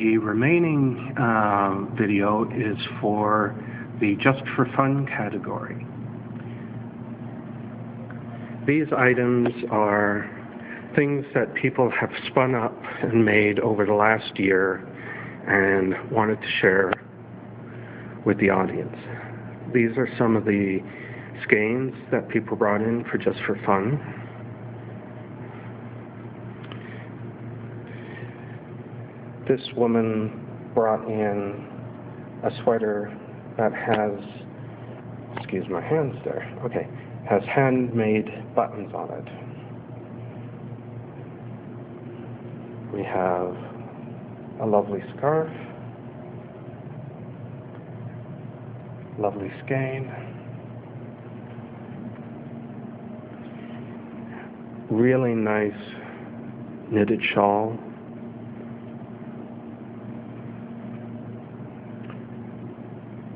The remaining video is for the Just for Fun category. These items are things that people have spun up and made over the last year and wanted to share with the audience. These are some of the skeins that people brought in for Just for Fun. This woman brought in a sweater that has, excuse my hands there, okay, has handmade buttons on it. We have a lovely scarf, lovely skein, really nice knitted shawl,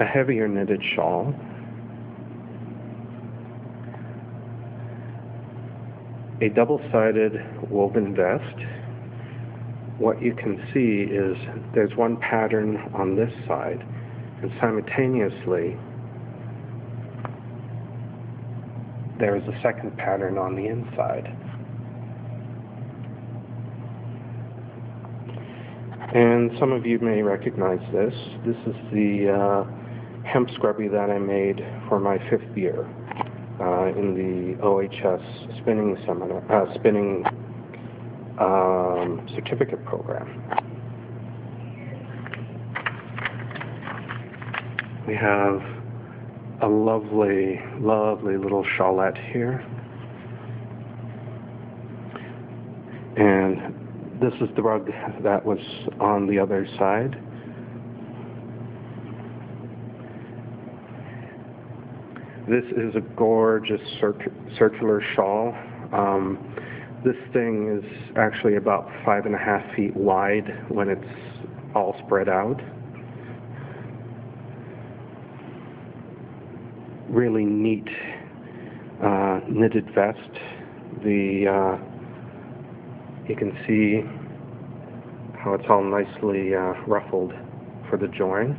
a heavier knitted shawl, a double-sided woven vest. What you can see is there's one pattern on this side, and simultaneously there is a second pattern on the inside. And some of you may recognize this. This is the hemp scrubby that I made for my 5th year in the OHS spinning seminar, certificate program. We have a lovely, lovely little shawlette here. And this is the rug that was on the other side. This is a gorgeous circular shawl. This thing is actually about 5.5 feet wide when it's all spread out. Really neat knitted vest. You can see how it's all nicely ruffled for the join.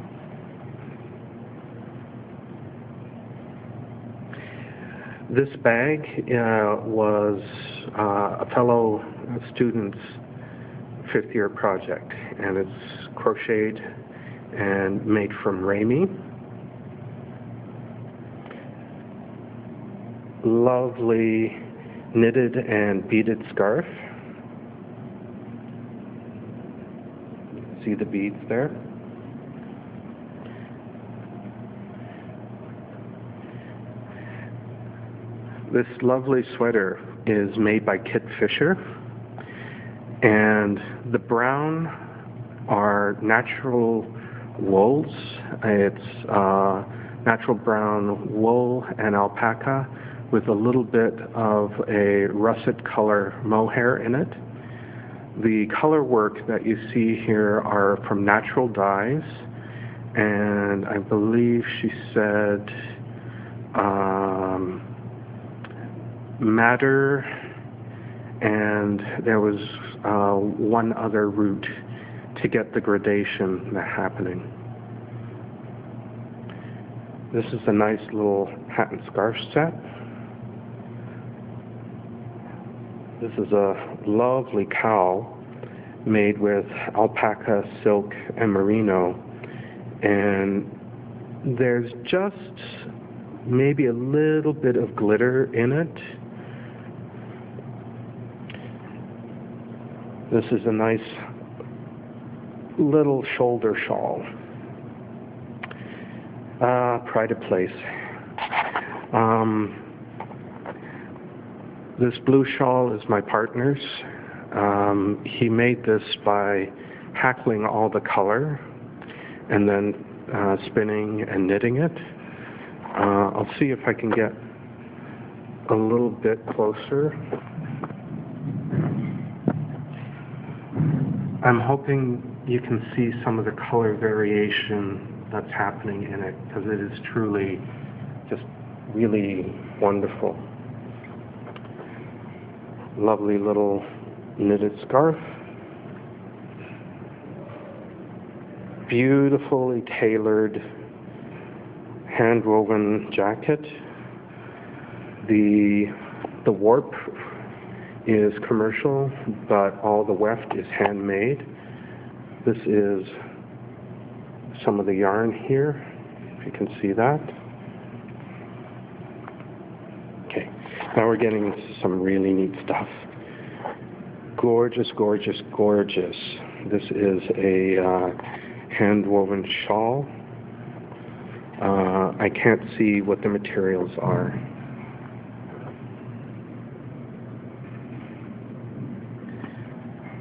This bag was a fellow student's 5th year project, and it's crocheted and made from ramie. Lovely knitted and beaded scarf. See the beads there? This lovely sweater is made by Kit Fisher, and the brown are natural wools. It's natural brown wool and alpaca with a little bit of a russet color mohair in it. The color work that you see here are from natural dyes, and I believe she said madder, and there was one other route to get the gradation happening. This is a nice little hat and scarf set. This is a lovely cowl made with alpaca, silk, and merino, and there's just maybe a little bit of glitter in it. This is a nice little shoulder shawl. Pride of place. This blue shawl is my partner's. He made this by hackling all the color and then spinning and knitting it. I'll see if I can get a little bit closer. I'm hoping you can see some of the color variation that's happening in it, because it is truly just really wonderful. Lovely little knitted scarf. beautifully tailored hand-woven jacket. The warp is commercial, but all the weft is handmade. This is some of the yarn here, if you can see that. Okay, now we're getting into some really neat stuff. Gorgeous, gorgeous, gorgeous. This is a hand-woven shawl. I can't see what the materials are.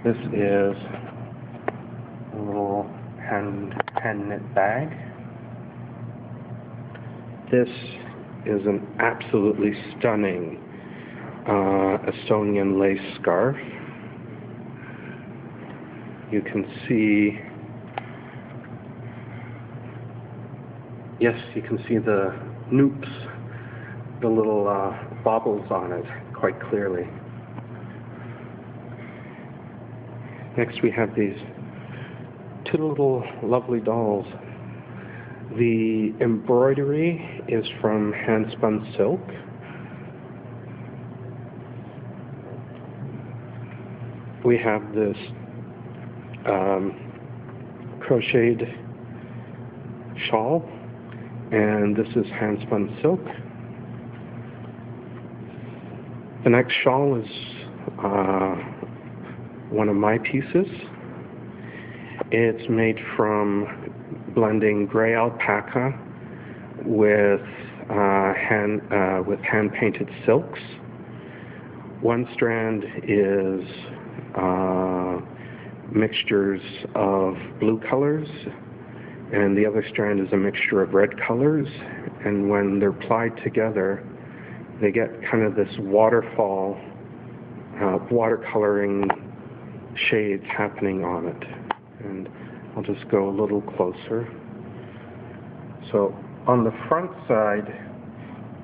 This is a little hand knit bag. This is an absolutely stunning Estonian lace scarf. You can see, yes, you can see the noops, the little baubles on it quite clearly. Next we have these two little lovely dolls. The embroidery is from hand-spun silk. We have this crocheted shawl, and this is hand-spun silk. The next shawl is one of my pieces. It's made from blending gray alpaca with hand-painted silks. One strand is mixtures of blue colors, and the other strand is a mixture of red colors, and when they're plied together, they get kind of this waterfall, watercoloring shades happening on it. And I'll just go a little closer. So on the front side,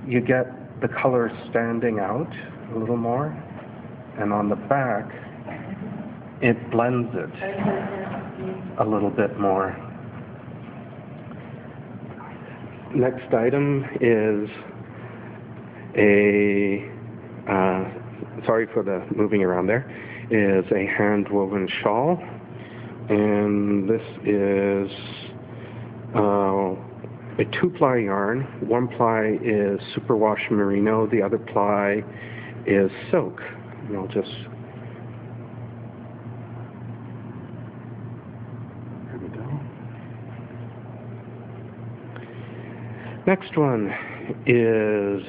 you get the colors standing out a little more, and on the back, it blends it a little bit more. Next item is sorry for the moving around there, is a hand-woven shawl. And this is a two-ply yarn. One ply is superwash merino, the other ply is silk. And I'll just, there we go. Next one is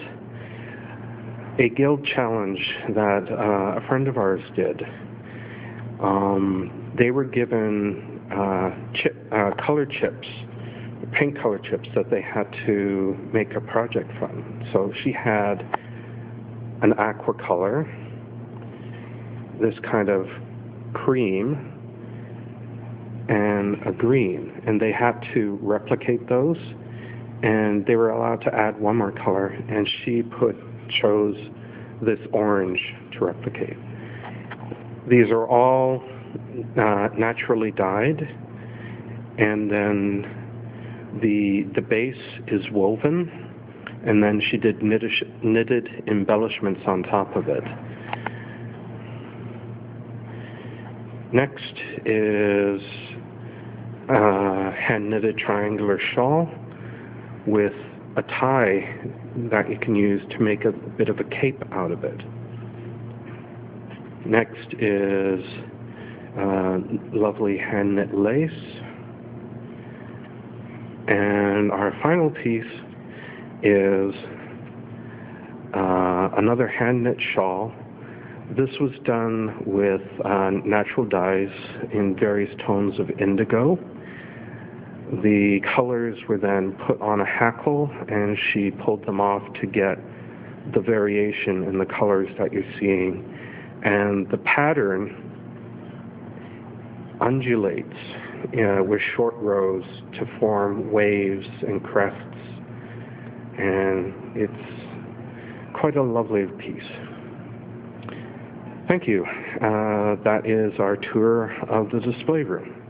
a guild challenge that a friend of ours did. They were given color chips, paint color chips that they had to make a project from. So she had an aqua color, this kind of cream, and a green, and they had to replicate those, and they were allowed to add one more color, and she chose this orange to replicate. These are all naturally dyed, and then the base is woven, and then she did knitted embellishments on top of it. Next is a hand-knitted triangular shawl with a tie that you can use to make a bit of a cape out of it. Next is lovely hand-knit lace. And our final piece is another hand-knit shawl. This was done with natural dyes in various tones of indigo. The colors were then put on a hackle, and she pulled them off to get the variation in the colors that you're seeing. And the pattern undulates with short rows to form waves and crests, and it's quite a lovely piece. Thank you. That is our tour of the display room.